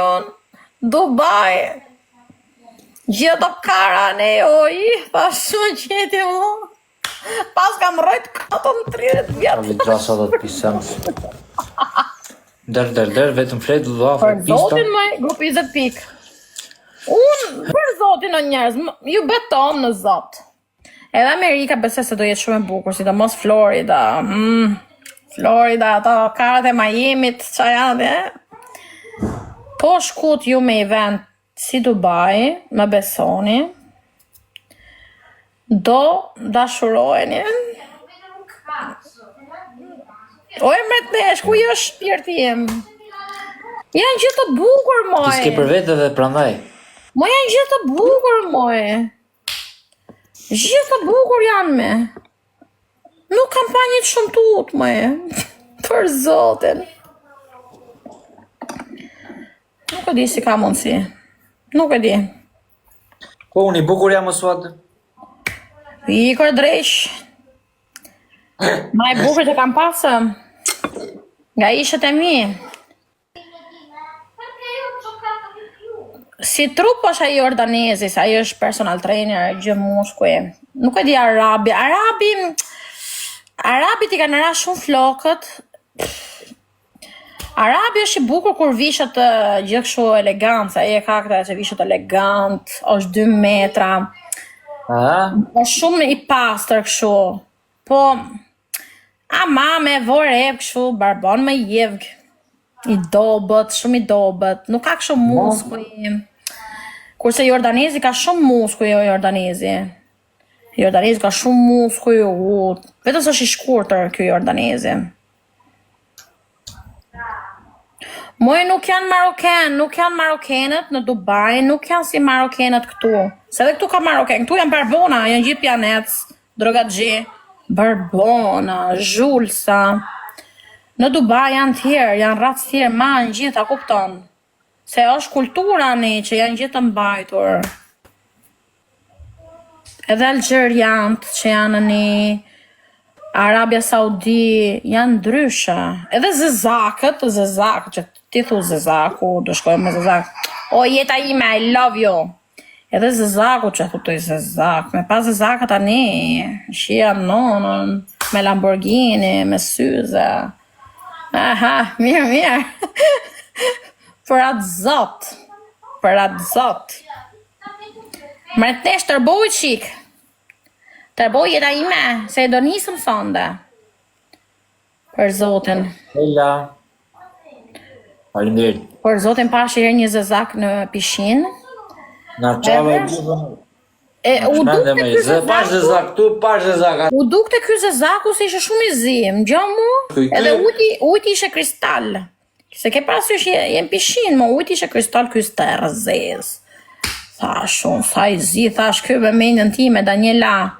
unë. Dubai. Gjithë kara ne oj, pa shumë qeti mu. Pas kam rrojt katën 30 vjetë. Ali gjasa dhe të pisëmës. Der, vetëm fletë du dhafe Për zotin më, grup 20 pik. Unë, për zotin o njerëz, ju beton në zot. Edhe Amerika bese se do jetë shumë e bukur, si do mos Florida. Florida, ato karat e Miamit, qa janë dhe. Po shkut ju me event si Dubai, me besoni, do dashurojeni. Oj, mret nesh, ku jo shpirti jem? Janë gjithë të bukur, moj. Ti s'ke për vete dhe prandaj. Moj, janë gjithë të bukur, moj. Gjithë të bukur janë me. Nuk kam pa një të shumë tut, moj. Për zotin. Nuk e di si ka mundësi. Nuk e di. Po, unë i bukur jam o suat. Ikër dresh. Ma e bukur që kam pasë. Nga ishët e mi. Si trup është ajo jordanezis, ajo është personal trainer, gjë mushkuj. Nuk e di Arabi. Arabi ti kanë ra shumë flokët. Arabi është i bukur kur vishet gjë kështu elegancë, ai e ka këta që vishet elegant, është 2 metra. Është shumë i pastër kështu. Po ama me vorep kështu, barbon me jevg. I dobët, shumë i dobët. Nuk ka kështu muskuj. Kurse jordanezi ka shumë muskuj, jordanezi. Jordanezi ka shumë muskuj, vetëm se është i shkurtër ky jordanezi. Moj nuk janë maroken, nuk janë marokenët në Dubai, nuk janë si marokenët këtu. Se edhe këtu ka maroken, këtu janë barbona, janë gjithë pjanec, drogatxhi, barbona, zhulsa. Në Dubai janë tjerë, janë racë tjerë, ma në gjithë, a kupton. Se është kultura një që janë gjithë të mbajtur. Edhe Algeriant që janë një Arabia Saudi, janë ndryshe. Edhe zezakët që ti thu zezaku, do shkojmë me zezak. O jeta ime, I love you. Edhe zezaku që thutoj zezak, me pas zezakët tani, shia nonën, me Lamborghini, me syze. Aha, mirë. Për atë zot. Mërtesh tërboj qik. Tërboj jeta ime, se do nisëm sonde. Për zotin. Hela. Faleminderit. Për zotin pash herë një zezak në pishin. Na qave gjithë. U dukte ky zezak. U dukte ky zezaku se ishe shumë i zim, gjamu. Edhe ujti ishe kristal. Se ke parasysh jem pishin, ma ujti ishe kristal ky sterë zez. Thash unë, sa i zi, thash ky me mendjen time, Daniela.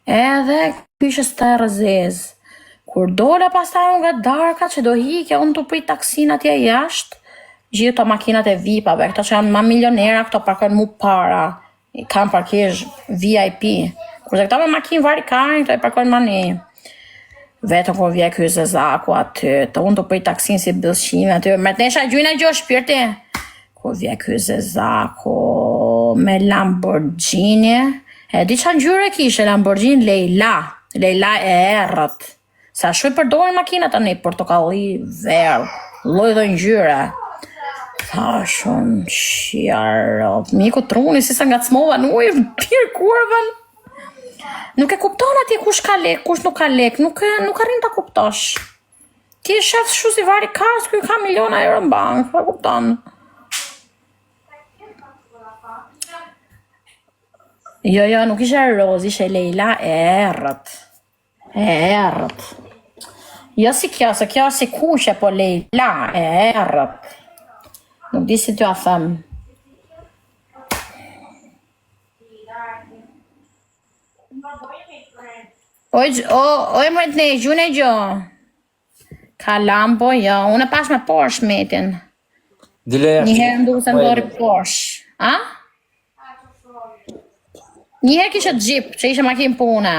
Edhe ky ishe sterë zez. Kur dole pastaj unë nga darka që do hikja, unë të prit taksin atje jashtë, gjithë të makinat e vipave, këto që janë ma milionera, këto parkojnë mu para, i kam parkesh VIP. Kurse këta me makinë varikarin, këto i parkojnë ma një. Vetëm kur vje ky zezaku aty, të unë të prit taksin si bëllshime aty, mërtnesha gjujna gjo shpirti. Kur vje ky zezaku me Lamborghini, e di qa ngjyre kishe Lamborghini Leila e errët. Sa shuj përdojnë makinat tani, portokalli, verë, lloj dhe ngjyre. Thashun, shjarë, miku truni, si sa nga cmova në ujë, pirë kurvën. Nuk e kupton atje kush ka lek, kush nuk ka lek, nuk arrin ta kuptosh. Ti e shef shu si vari kas, kuj ka miliona euro në bank, pa kupton. Jo, nuk ishe roz, ishe Leila e errët. Jo si kjo, se kjo si kushe, po Leila e errët. Nuk di si t'ja them. Oj mëjt ne, gjune gjo. Ka lampo, jo. Unë e pash me Porsche metin. Njëherë nduke se ndori Porsche. A? Njëherë kishe Jeep, që ishe makinë pune.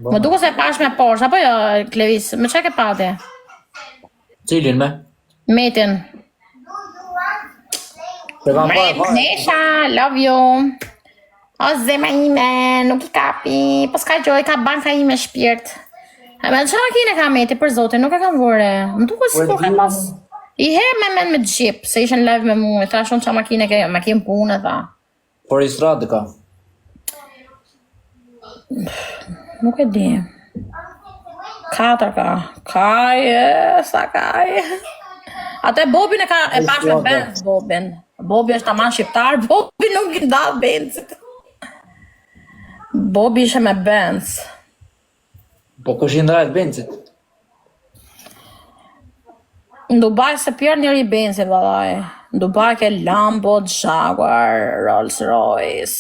Më duke se pash me Porsche, apo jo, Klevis? Me që ke pati? Cilin me? Metin. Se kam parë. Nesha, love you. O zemra ime, nuk I kapi. Po s'ka gjoj, ka banka ime shpirt. E me që makine ka meti për zote, nuk e kam vore. Më duke si po ka pas. I he me gjip, se ishen live me mu. I tha shumë që makine ke, makinë punë, tha. Por I stradë ka. Nuk e di. 4 ka. Sa kaj. Atë Bobin e ka e pash me Benz, Bobin. Bobi është taman shqiptar, Bobi nuk I da Benzit. Bobi ishe me Benz. Po kush I ndrajt Benzit? Në Dubai se pjerë njëri Benzit, valaj. Në Dubai ke Lambo, Jaguar, Rolls Royce.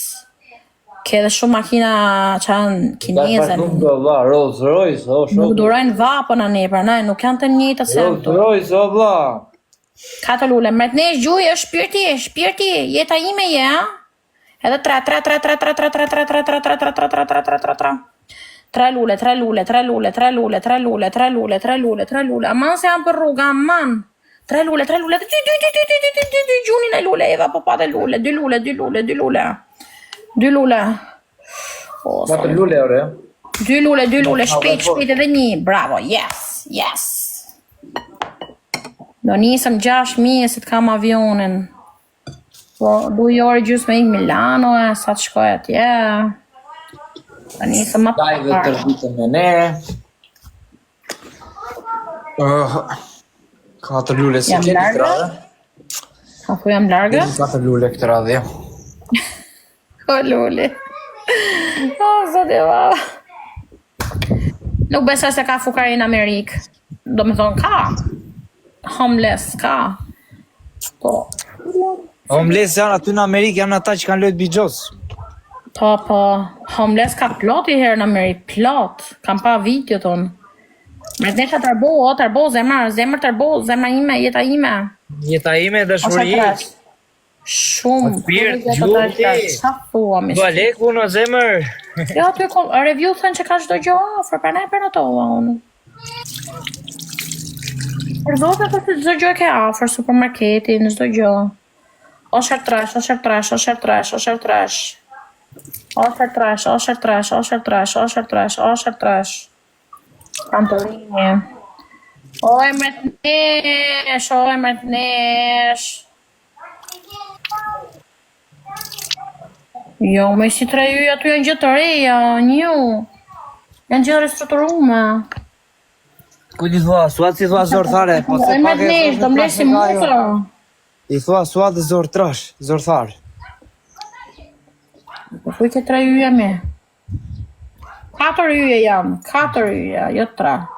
Ke edhe shumë makina që janë kineze. Rolls Royce, o shumë. Nuk durojnë vapën a ne, pra ne, nuk janë të njëjtë se Rolls Royce, o vla. Katë lule, mretnesh gjuj është shpirti, jeta ime je, ha? Edhe tre lule, aman se janë për rruga, aman. Tre lule, gjunin e lule, Eva, po pa dhe lule, dy lule. 2 lule. Sa të lule, ore? 2 lule, shpejt edhe një, bravo, yes. Do nisëm 6.000 se të kam avionin. Po, 2 orë gjusë me I Milano e sa të shkoj atje. Do nisëm më parë. Dajve të rritëm me ne. 4 lule si Jam këtë largë? të radhe. A ku jam largë? 4 lule këtë radhe. O luli. O, zote vava. Nuk besoj se ka fukari në Amerikë. Do me thonë ka. Homeless, ka. Po. Homeless janë aty në Amerikë, janë ata që kanë lojt bijos. Po. Homeless ka plot I herë në Amerikë. Plot. Kam pa video tonë. Mretnesha tërbo, zemër tërbo, zemra ime, jeta ime. Jeta ime, dashuri. Shumë. Qa thua, mi Ba lek unë o zemër. Jo, ty review thënë që ka çdo gjë afër, pra ne për në toa unë. Për zote të çdo gjë ke afër, supermarketin, çdo gjë. Osher trash. Kantorini. Oj, mretnesh. Jo, me si 3 yj aty janë gjë të reja, një. Janë gjë restrukturume. Ku ti thua, suat si thua zorthare, po se pak e do mlesh si musa. I thua suat zorthar. Po fuj ke 3 yj me. 4 yj jam, 4 yj, jo 3.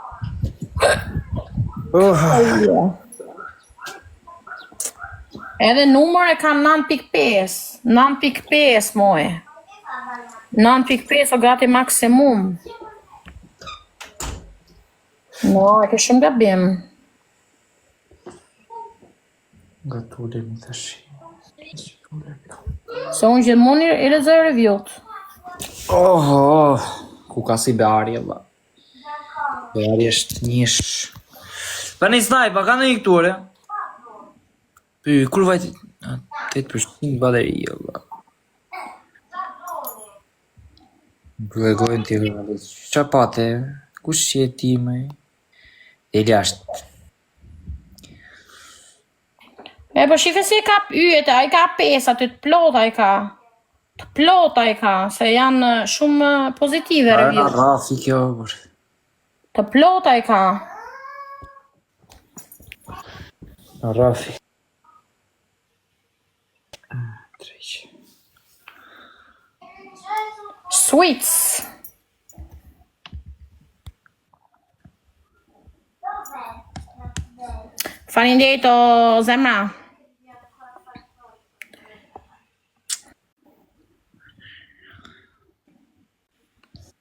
Edhe numër e kam 9.5. 9.5 moje. 9.5 o gati maksimum. No, e ke shumë gabim. Gatule më tash. Se unë gjithmonë I lexoj review-t. Ku ka si Beari, valla. Beari është njësh. Pa një snajpa, ka në një këture? Kur vajti? 8% bateri, valla. Bëgojnë t'i vëllë. Qa pate? Kush që je ti, me? E ljashtë. Po shife si ka yjet, a I ka 5 aty të plota I ka. Të plota I ka, se janë shumë pozitive review. Rafi kjo, bërë. Të plota I ka. Rafi. Sweets. Faleminderit o zemra.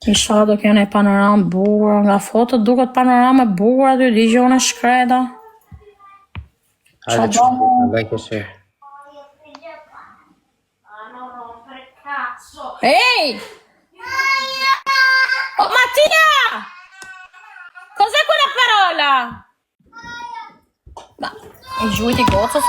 Isha do kene panoramë bukur, nga fotot duket panoramë bukur aty, digjone shkreta. Hajde që, like e share. Ehi! Oh Mattia! Cos'è quella parola? Ma è giù di gozzo,